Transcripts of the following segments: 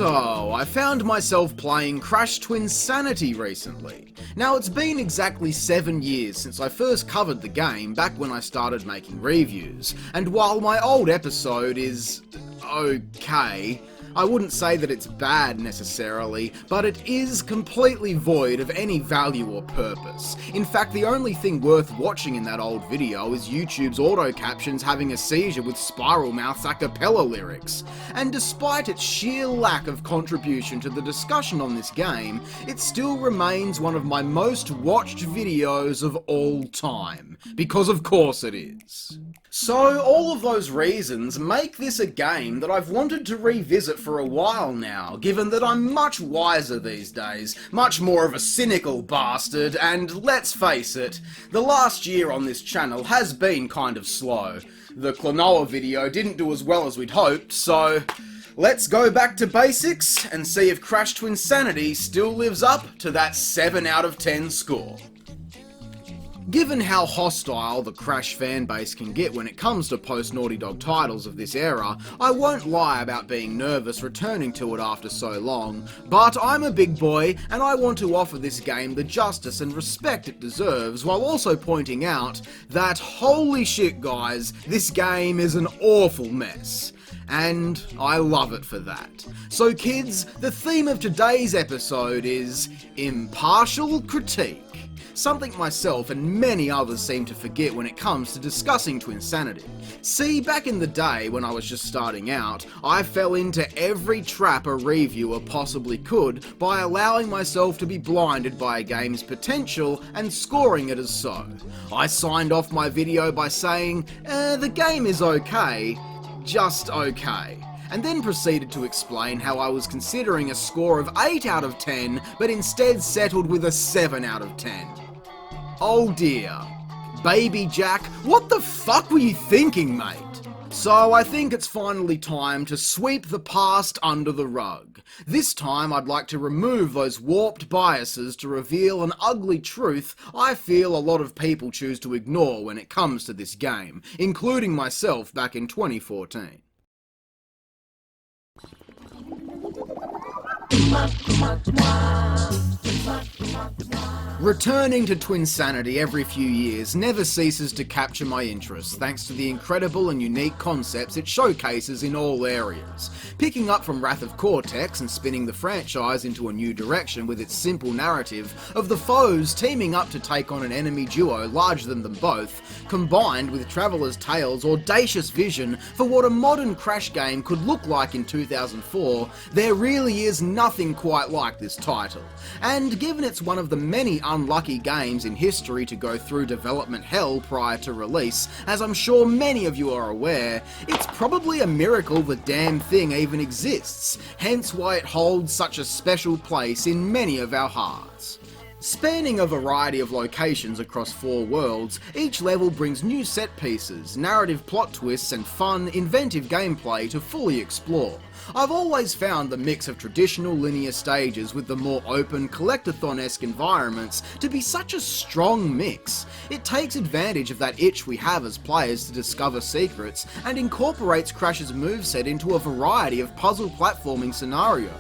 So, I found myself playing Crash Twinsanity recently. Now, it's been exactly 7 years since I first covered the game back when I started making reviews, and while my old episode is okay, I wouldn't say that it's bad necessarily, but it is completely void of any value or purpose. In fact, the only thing worth watching in that old video is YouTube's auto captions having a seizure with Spiral Mouth's a cappella lyrics. And despite its sheer lack of contribution to the discussion on this game, it still remains one of my most watched videos of all time. Because of course it is. So, all of those reasons make this a game that I've wanted to revisit for a while now, given that I'm much wiser these days, much more of a cynical bastard, and let's face it, the last year on this channel has been kind of slow. The Klonoa video didn't do as well as we'd hoped, so let's go back to basics and see if Crash Twinsanity still lives up to that 7 out of 10 score. Given how hostile the Crash fanbase can get when it comes to post-Naughty Dog titles of this era, I won't lie about being nervous returning to it after so long, but I'm a big boy and I want to offer this game the justice and respect it deserves, while also pointing out that, holy shit guys, this game is an awful mess. And I love it for that. So kids, the theme of today's episode is impartial critique. Something myself and many others seem to forget when it comes to discussing Twinsanity. See, back in the day when I was just starting out, I fell into every trap a reviewer possibly could by allowing myself to be blinded by a game's potential and scoring it as so. I signed off my video by saying, the game is okay, just okay. And then proceeded to explain how I was considering a score of 8 out of 10, but instead settled with a 7 out of 10. Oh dear. Baby Jack, what the fuck were you thinking, mate? So I think it's finally time to sweep the past under the rug. This time I'd like to remove those warped biases to reveal an ugly truth I feel a lot of people choose to ignore when it comes to this game, including myself back in 2014. Returning to Twinsanity every few years never ceases to capture my interest, thanks to the incredible and unique concepts it showcases in all areas. Picking up from Wrath of Cortex and spinning the franchise into a new direction with its simple narrative of the foes teaming up to take on an enemy duo larger than them both, combined with Traveller's Tales' audacious vision for what a modern Crash game could look like in 2004, there really is nothing quite like this title. And given it's one of the many unlucky games in history to go through development hell prior to release, as I'm sure many of you are aware, it's probably a miracle the damn thing even exists, hence why it holds such a special place in many of our hearts. Spanning a variety of locations across 4 worlds, each level brings new set pieces, narrative plot twists and fun, inventive gameplay to fully explore. I've always found the mix of traditional linear stages with the more open, collectathon-esque environments to be such a strong mix. It takes advantage of that itch we have as players to discover secrets, and incorporates Crash's moveset into a variety of puzzle platforming scenarios.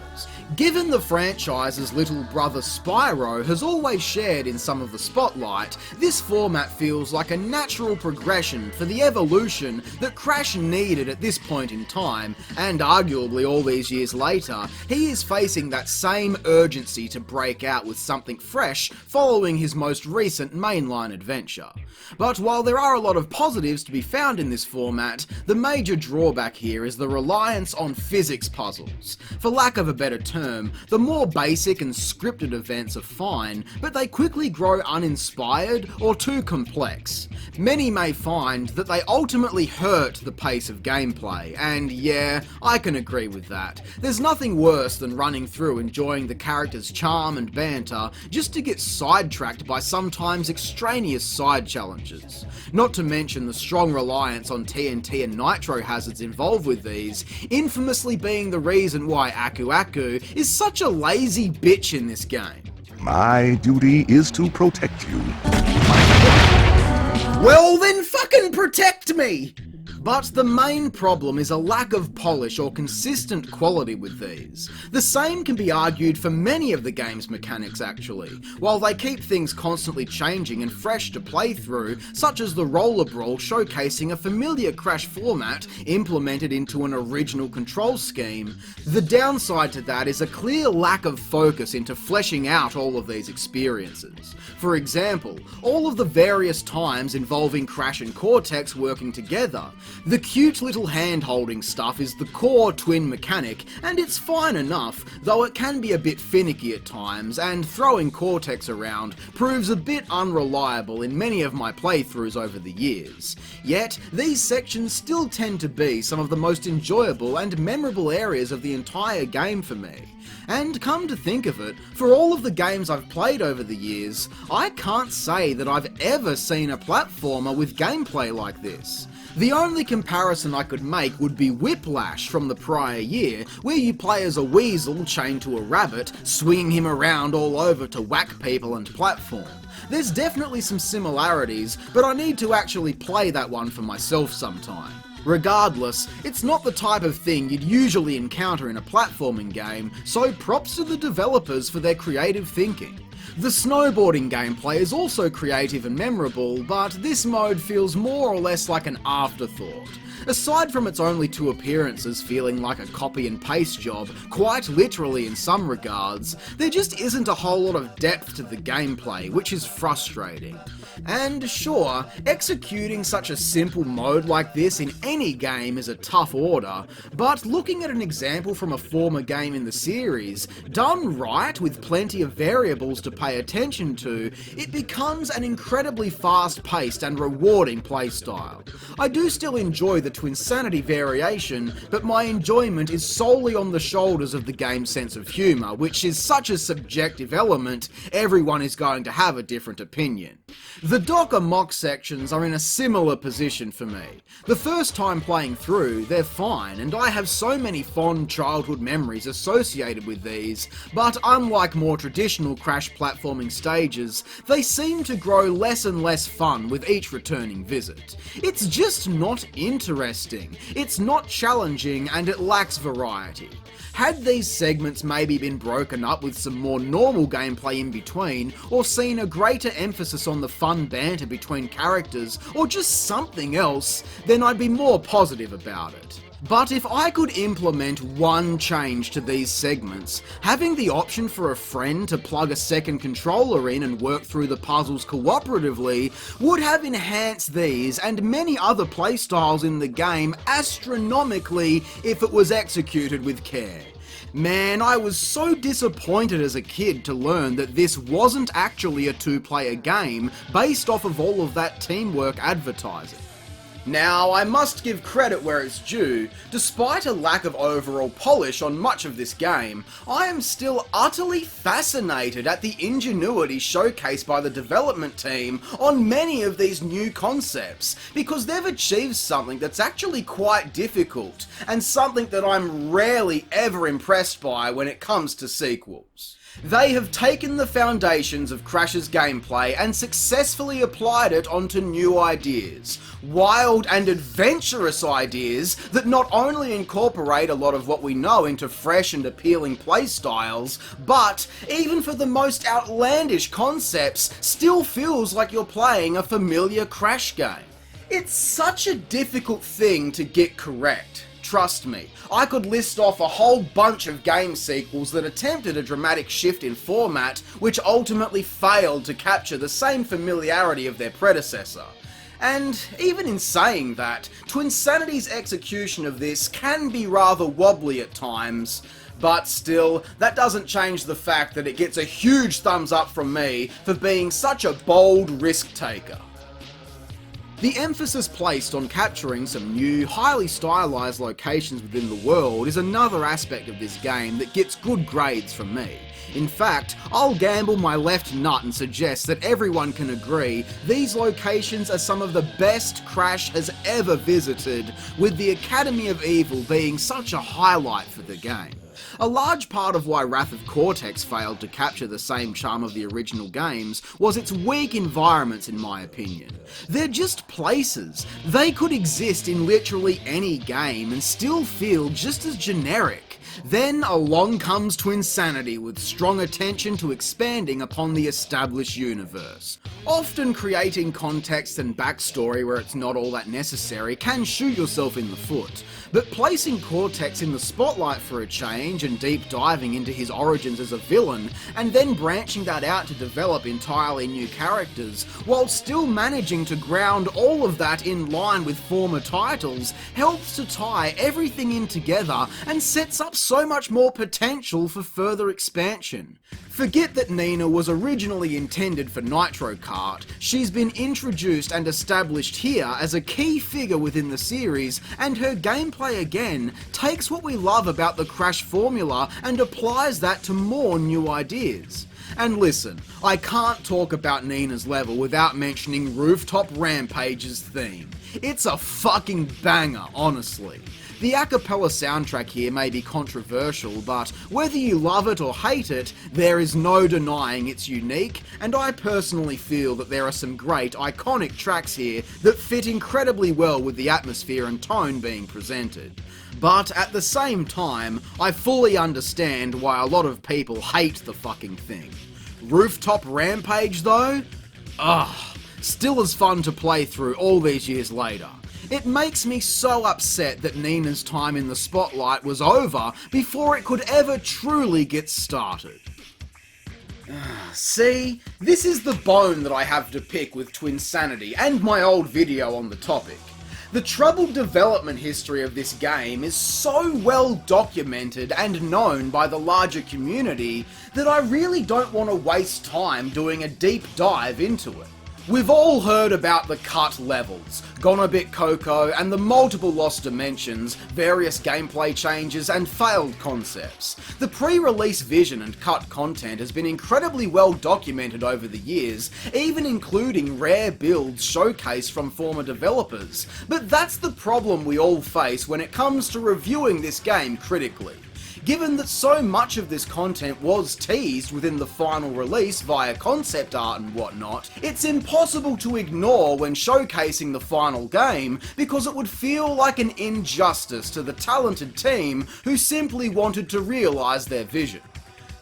Given the franchise's little brother Spyro has always shared in some of the spotlight, this format feels like a natural progression for the evolution that Crash needed at this point in time, and arguably all these years later, he is facing that same urgency to break out with something fresh following his most recent mainline adventure. But while there are a lot of positives to be found in this format, the major drawback here is the reliance on physics puzzles. For lack of a better term, the more basic and scripted events are fine, but they quickly grow uninspired or too complex. Many may find that they ultimately hurt the pace of gameplay, and yeah, I can agree with that. There's nothing worse than running through enjoying the character's charm and banter just to get sidetracked by sometimes extraneous side challenges. Not to mention the strong reliance on TNT and nitro hazards involved with these, infamously being the reason why Aku Aku is such a lazy bitch in this game. My duty is to protect you. Well then fucking protect me! But the main problem is a lack of polish or consistent quality with these. The same can be argued for many of the game's mechanics actually, while they keep things constantly changing and fresh to play through, such as the roller brawl showcasing a familiar Crash format implemented into an original control scheme. The downside to that is a clear lack of focus into fleshing out all of these experiences. For example, all of the various times involving Crash and Cortex working together. The cute little hand-holding stuff is the core twin mechanic, and it's fine enough, though it can be a bit finicky at times, and throwing Cortex around proves a bit unreliable in many of my playthroughs over the years. Yet, these sections still tend to be some of the most enjoyable and memorable areas of the entire game for me. And come to think of it, for all of the games I've played over the years, I can't say that I've ever seen a platformer with gameplay like this. The only comparison I could make would be Whiplash from the prior year, where you play as a weasel chained to a rabbit, swinging him around all over to whack people and platform. There's definitely some similarities, but I need to actually play that one for myself sometime. Regardless, it's not the type of thing you'd usually encounter in a platforming game, so props to the developers for their creative thinking. The snowboarding gameplay is also creative and memorable, but this mode feels more or less like an afterthought. Aside from its only 2 appearances feeling like a copy and paste job, quite literally in some regards, there just isn't a whole lot of depth to the gameplay, which is frustrating. And sure, executing such a simple mode like this in any game is a tough order, but looking at an example from a former game in the series, done right with plenty of variables to pay attention to, it becomes an incredibly fast-paced and rewarding playstyle. I do still enjoy the Twinsanity variation, but my enjoyment is solely on the shoulders of the game's sense of humour, which is such a subjective element, everyone is going to have a different opinion. The Docker mock sections are in a similar position for me. The first time playing through, they're fine, and I have so many fond childhood memories associated with these, but unlike more traditional Crash platforming stages, they seem to grow less and less fun with each returning visit. It's just not interesting, it's not challenging, and it lacks variety. Had these segments maybe been broken up with some more normal gameplay in between, or seen a greater emphasis on the fun banter between characters, or just something else, then I'd be more positive about it. But if I could implement one change to these segments, having the option for a friend to plug a second controller in and work through the puzzles cooperatively would have enhanced these and many other playstyles in the game astronomically if it was executed with care. Man, I was so disappointed as a kid to learn that this wasn't actually a 2-player game based off of all of that teamwork advertising. Now, I must give credit where it's due. Despite a lack of overall polish on much of this game, I am still utterly fascinated at the ingenuity showcased by the development team on many of these new concepts, because they've achieved something that's actually quite difficult, and something that I'm rarely ever impressed by when it comes to sequels. They have taken the foundations of Crash's gameplay and successfully applied it onto new ideas. Wild and adventurous ideas that not only incorporate a lot of what we know into fresh and appealing playstyles, but, even for the most outlandish concepts, still feels like you're playing a familiar Crash game. It's such a difficult thing to get correct. Trust me, I could list off a whole bunch of game sequels that attempted a dramatic shift in format, which ultimately failed to capture the same familiarity of their predecessor. And even in saying that, Twinsanity's execution of this can be rather wobbly at times, but still, that doesn't change the fact that it gets a huge thumbs up from me for being such a bold risk taker. The emphasis placed on capturing some new, highly stylized locations within the world is another aspect of this game that gets good grades from me. In fact, I'll gamble my left nut and suggest that everyone can agree these locations are some of the best Crash has ever visited, with the Academy of Evil being such a highlight for the game. A large part of why Wrath of Cortex failed to capture the same charm of the original games was its weak environments, in my opinion. They're just places. They could exist in literally any game and still feel just as generic. Then along comes Twinsanity with strong attention to expanding upon the established universe. Often creating context and backstory where it's not all that necessary can shoot yourself in the foot, but placing Cortex in the spotlight for a change and deep diving into his origins as a villain, and then branching that out to develop entirely new characters, while still managing to ground all of that in line with former titles, helps to tie everything in together and sets up so much more potential for further expansion. Forget that Nina was originally intended for Nitro Kart, she's been introduced and established here as a key figure within the series, and her gameplay again takes what we love about the Crash formula and applies that to more new ideas. And listen, I can't talk about Nina's level without mentioning Rooftop Rampage's theme. It's a fucking banger, honestly. The a cappella soundtrack here may be controversial, but whether you love it or hate it, there is no denying it's unique, and I personally feel that there are some great, iconic tracks here that fit incredibly well with the atmosphere and tone being presented. But at the same time, I fully understand why a lot of people hate the fucking thing. Rooftop Rampage though? Still as fun to play through all these years later. It makes me so upset that Nina's time in the spotlight was over before it could ever truly get started. See, this is the bone that I have to pick with Twinsanity and my old video on the topic. The troubled development history of this game is so well documented and known by the larger community that I really don't want to waste time doing a deep dive into it. We've all heard about the cut levels, Gone a Bit Coco, and the multiple lost dimensions, various gameplay changes, and failed concepts. The pre-release vision and cut content has been incredibly well documented over the years, even including rare builds showcased from former developers. But that's the problem we all face when it comes to reviewing this game critically. Given that so much of this content was teased within the final release via concept art and whatnot, it's impossible to ignore when showcasing the final game because it would feel like an injustice to the talented team who simply wanted to realise their vision.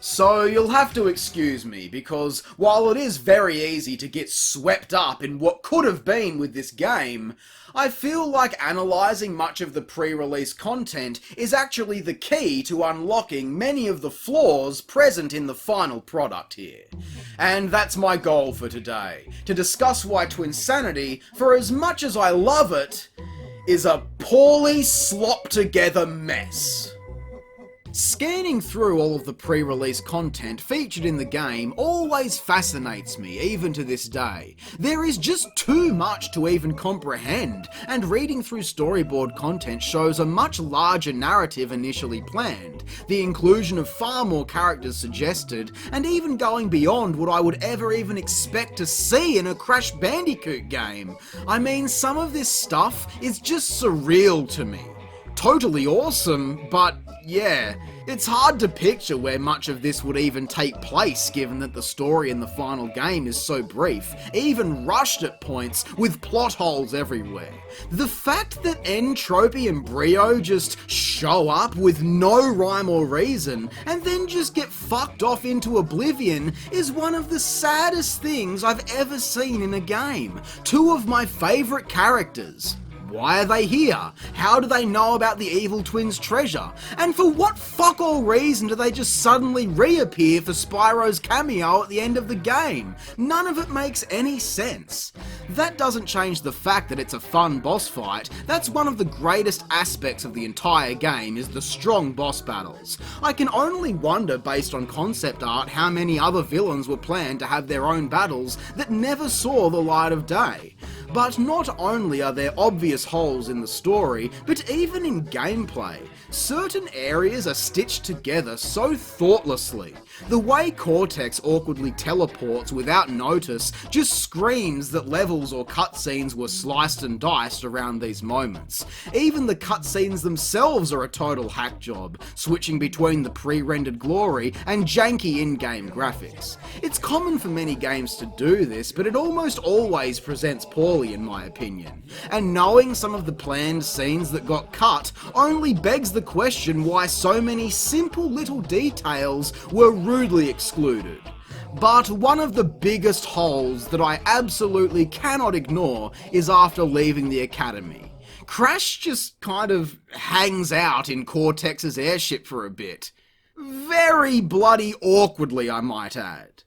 So you'll have to excuse me, because while it is very easy to get swept up in what could have been with this game, I feel like analysing much of the pre-release content is actually the key to unlocking many of the flaws present in the final product here. And that's my goal for today, to discuss why Twinsanity, for as much as I love it, is a poorly slopped together mess. Scanning through all of the pre-release content featured in the game always fascinates me, even to this day. There is just too much to even comprehend, and reading through storyboard content shows a much larger narrative initially planned, the inclusion of far more characters suggested, and even going beyond what I would ever even expect to see in a Crash Bandicoot game. I mean, some of this stuff is just surreal to me. Totally awesome, but yeah, it's hard to picture where much of this would even take place given that the story in the final game is so brief, even rushed at points with plot holes everywhere. The fact that Entropy and Brio just show up with no rhyme or reason and then just get fucked off into oblivion is one of the saddest things I've ever seen in a game. Two of my favourite characters. Why are they here? How do they know about the evil twins' treasure? And for what fuck all reason do they just suddenly reappear for Spyro's cameo at the end of the game? None of it makes any sense. That doesn't change the fact that it's a fun boss fight. That's one of the greatest aspects of the entire game, is the strong boss battles. I can only wonder, based on concept art, how many other villains were planned to have their own battles that never saw the light of day. But not only are there obvious holes in the story, but even in gameplay, certain areas are stitched together so thoughtlessly. The way Cortex awkwardly teleports without notice just screams that levels or cutscenes were sliced and diced around these moments. Even the cutscenes themselves are a total hack job, switching between the pre-rendered glory and janky in-game graphics. It's common for many games to do this, but it almost always presents poorly in my opinion. And knowing some of the planned scenes that got cut only begs the question why so many simple little details were rudely excluded. But one of the biggest holes that I absolutely cannot ignore is after leaving the academy. Crash just kind of hangs out in Cortex's airship for a bit. Very bloody awkwardly, I might add.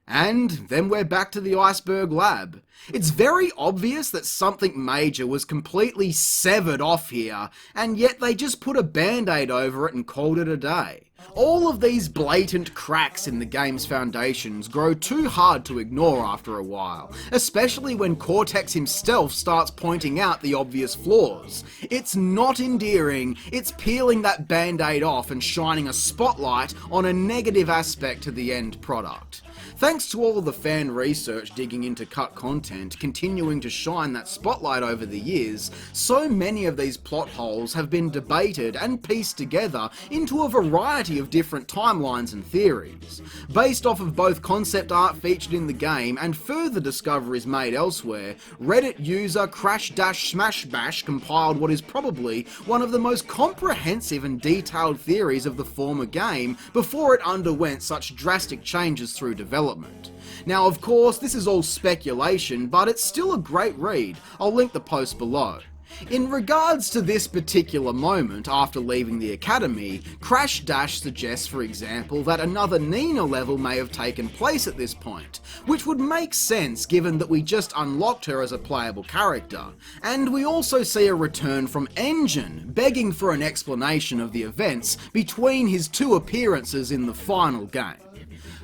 And then we're back to the iceberg lab. It's very obvious that something major was completely severed off here, and yet they just put a band-aid over it and called it a day. All of these blatant cracks in the game's foundations grow too hard to ignore after a while, especially when Cortex himself starts pointing out the obvious flaws. It's not endearing, it's peeling that band-aid off and shining a spotlight on a negative aspect to the end product. Thanks to all of the fan research digging into cut content, continuing to shine that spotlight over the years, so many of these plot holes have been debated and pieced together into a variety of different timelines and theories. Based off of both concept art featured in the game and further discoveries made elsewhere, Reddit user Crash-Smashbash compiled what is probably one of the most comprehensive and detailed theories of the former game before it underwent such drastic changes through development. Now, of course, this is all speculation, but it's still a great read. I'll link the post below. In regards to this particular moment after leaving the academy, Crash Dash suggests, for example, that another Nina level may have taken place at this point, which would make sense given that we just unlocked her as a playable character. And we also see a return from Engine, begging for an explanation of the events between his two appearances in the final game.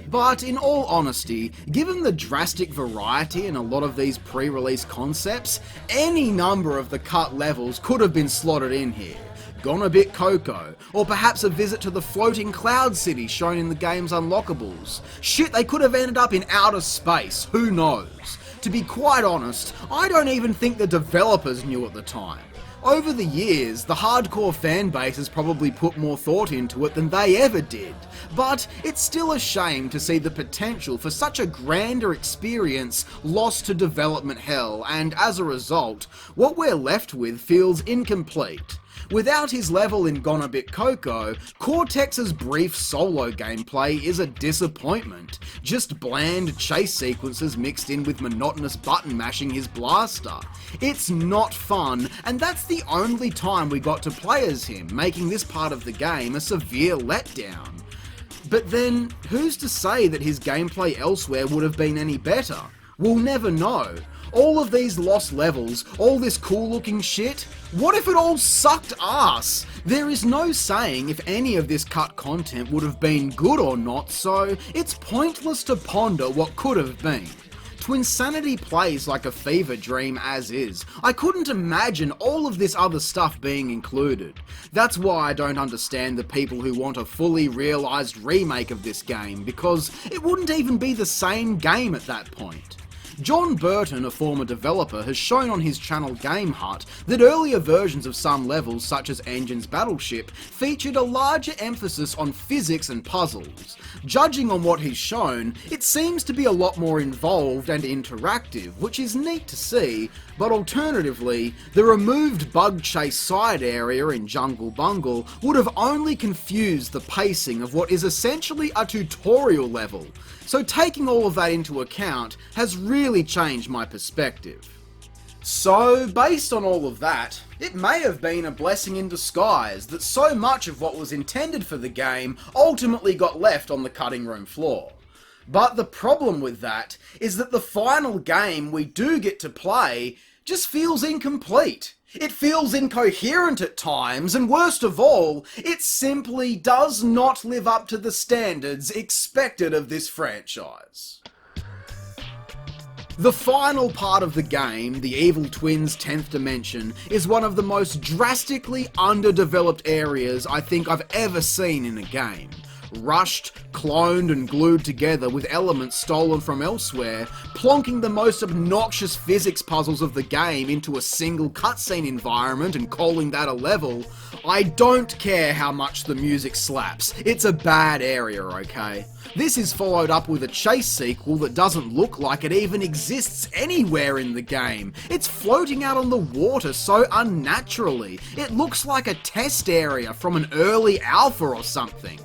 But in all honesty, given the drastic variety in a lot of these pre-release concepts, any number of the cut levels could have been slotted in here. Gone a bit Coco, or perhaps a visit to the floating cloud city shown in the game's unlockables. Shit, they could have ended up in outer space, who knows? To be quite honest, I don't even think the developers knew at the time. Over the years, the hardcore fan base has probably put more thought into it than they ever did, but it's still a shame to see the potential for such a grander experience lost to development hell, and as a result, what we're left with feels incomplete. Without his level in Gone a Bit Coco, Cortex's brief solo gameplay is a disappointment. Just bland chase sequences mixed in with monotonous button mashing his blaster. It's not fun, and that's the only time we got to play as him, making this part of the game a severe letdown. But then, who's to say that his gameplay elsewhere would have been any better? We'll never know. All of these lost levels, all this cool looking shit, what if it all sucked ass? There is no saying if any of this cut content would have been good or not, so it's pointless to ponder what could have been. Twinsanity plays like a fever dream as is. I couldn't imagine all of this other stuff being included. That's why I don't understand the people who want a fully realised remake of this game, because it wouldn't even be the same game at that point. John Burton, a former developer, has shown on his channel Game Hut that earlier versions of some levels, such as Engine's Battleship, featured a larger emphasis on physics and puzzles. Judging on what he's shown, it seems to be a lot more involved and interactive, which is neat to see, but alternatively, the removed bug chase side area in Jungle Bungle would have only confused the pacing of what is essentially a tutorial level. So taking all of that into account has really changed my perspective. So, based on all of that, it may have been a blessing in disguise that so much of what was intended for the game ultimately got left on the cutting room floor. But the problem with that is that the final game we do get to play just feels incomplete. It feels incoherent at times, and worst of all, it simply does not live up to the standards expected of this franchise. The final part of the game, the Evil Twins 10th Dimension, is one of the most drastically underdeveloped areas I think I've ever seen in a game. Rushed, cloned and glued together with elements stolen from elsewhere, plonking the most obnoxious physics puzzles of the game into a single cutscene environment and calling that a level. I don't care how much the music slaps, it's a bad area, okay? This is followed up with a chase sequel that doesn't look like it even exists anywhere in the game. It's floating out on the water so unnaturally. It looks like a test area from an early alpha or something.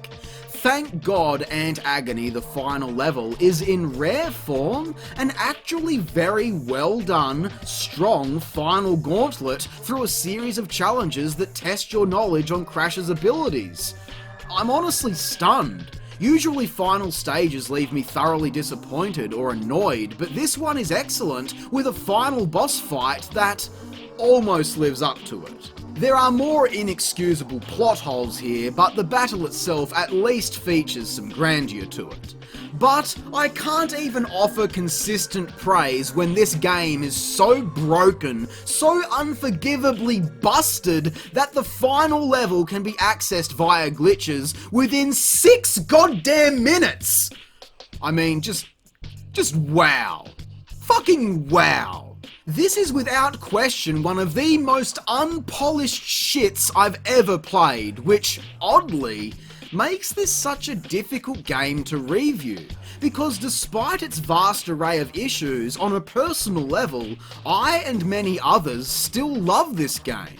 Thank God Ant Agony, the final level, is in rare form an actually very well done, strong final gauntlet through a series of challenges that test your knowledge on Crash's abilities. I'm honestly stunned. Usually final stages leave me thoroughly disappointed or annoyed, but this one is excellent with a final boss fight that almost lives up to it. There are more inexcusable plot holes here, but the battle itself at least features some grandeur to it. But I can't even offer consistent praise when this game is so broken, so unforgivably busted, that the final level can be accessed via glitches within 6 goddamn minutes! I mean, just wow. Fucking wow. This is without question one of the most unpolished shits I've ever played, which, oddly, makes this such a difficult game to review, because despite its vast array of issues, on a personal level, I and many others still love this game.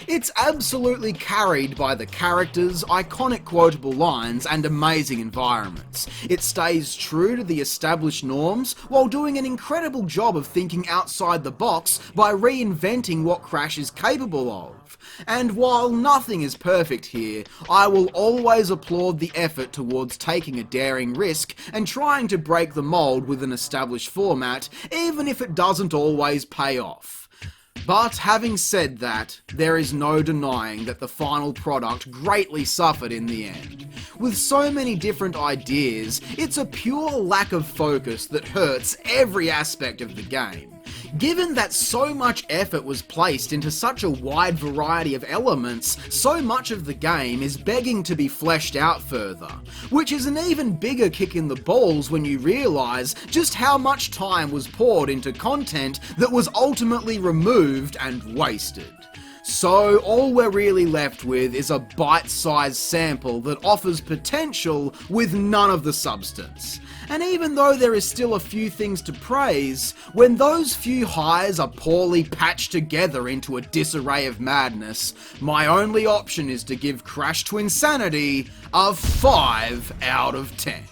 It's absolutely carried by the characters, iconic quotable lines, and amazing environments. It stays true to the established norms, while doing an incredible job of thinking outside the box by reinventing what Crash is capable of. And while nothing is perfect here, I will always applaud the effort towards taking a daring risk and trying to break the mold with an established format, even if it doesn't always pay off. But having said that, there is no denying that the final product greatly suffered in the end. With so many different ideas, it's a pure lack of focus that hurts every aspect of the game. Given that so much effort was placed into such a wide variety of elements, so much of the game is begging to be fleshed out further, which is an even bigger kick in the balls when you realise just how much time was poured into content that was ultimately removed and wasted. So all we're really left with is a bite-sized sample that offers potential with none of the substance. And even though there is still a few things to praise, when those few highs are poorly patched together into a disarray of madness, my only option is to give Crash Twinsanity a 5 out of 10.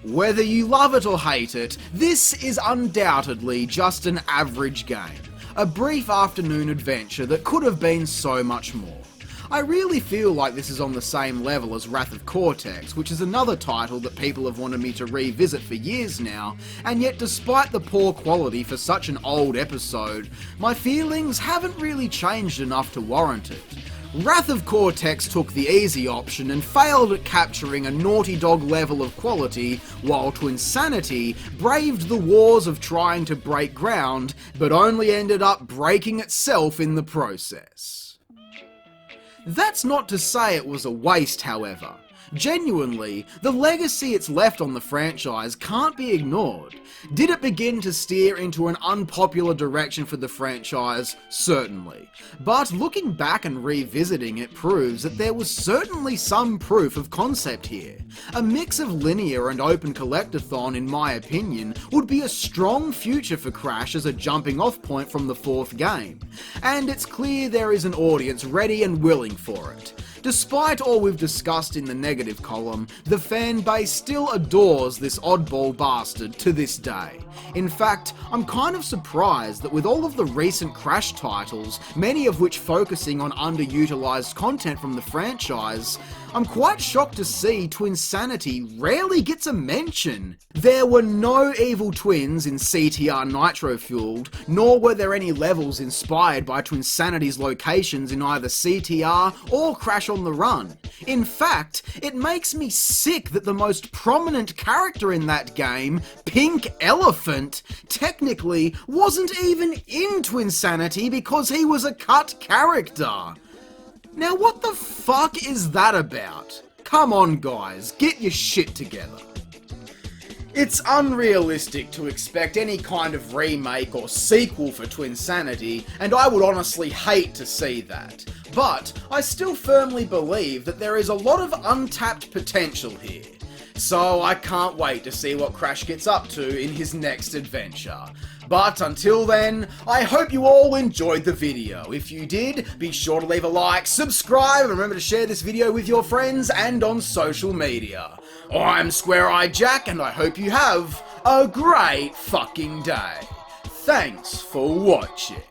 Whether you love it or hate it, this is undoubtedly just an average game. A brief afternoon adventure that could have been so much more. I really feel like this is on the same level as Wrath of Cortex, which is another title that people have wanted me to revisit for years now, and yet despite the poor quality for such an old episode, my feelings haven't really changed enough to warrant it. Wrath of Cortex took the easy option and failed at capturing a Naughty Dog level of quality, while Twinsanity braved the wars of trying to break ground, but only ended up breaking itself in the process. That's not to say it was a waste, however. Genuinely, the legacy it's left on the franchise can't be ignored. Did it begin to steer into an unpopular direction for the franchise? Certainly. But looking back and revisiting it proves that there was certainly some proof of concept here. A mix of linear and open collectathon, in my opinion, would be a strong future for Crash as a jumping off point from the fourth game. And it's clear there is an audience ready and willing for it. Despite all we've discussed in the negative column, the fan base still adores this oddball bastard to this day. In fact, I'm kind of surprised that with all of the recent Crash titles, many of which focusing on underutilized content from the franchise, I'm quite shocked to see Twinsanity rarely gets a mention. There were no evil twins in CTR Nitro Fueled, nor were there any levels inspired by Twinsanity's locations in either CTR or Crash on the Run. In fact, it makes me sick that the most prominent character in that game, Pink Elephant, technically wasn't even in Twinsanity because he was a cut character. Now what the fuck is that about? Come on guys, get your shit together. It's unrealistic to expect any kind of remake or sequel for Twinsanity, and I would honestly hate to see that. But I still firmly believe that there is a lot of untapped potential here. So I can't wait to see what Crash gets up to in his next adventure. But until then, I hope you all enjoyed the video. If you did, be sure to leave a like, subscribe, and remember to share this video with your friends and on social media. I'm Square Eye Jack, and I hope you have a great fucking day. Thanks for watching.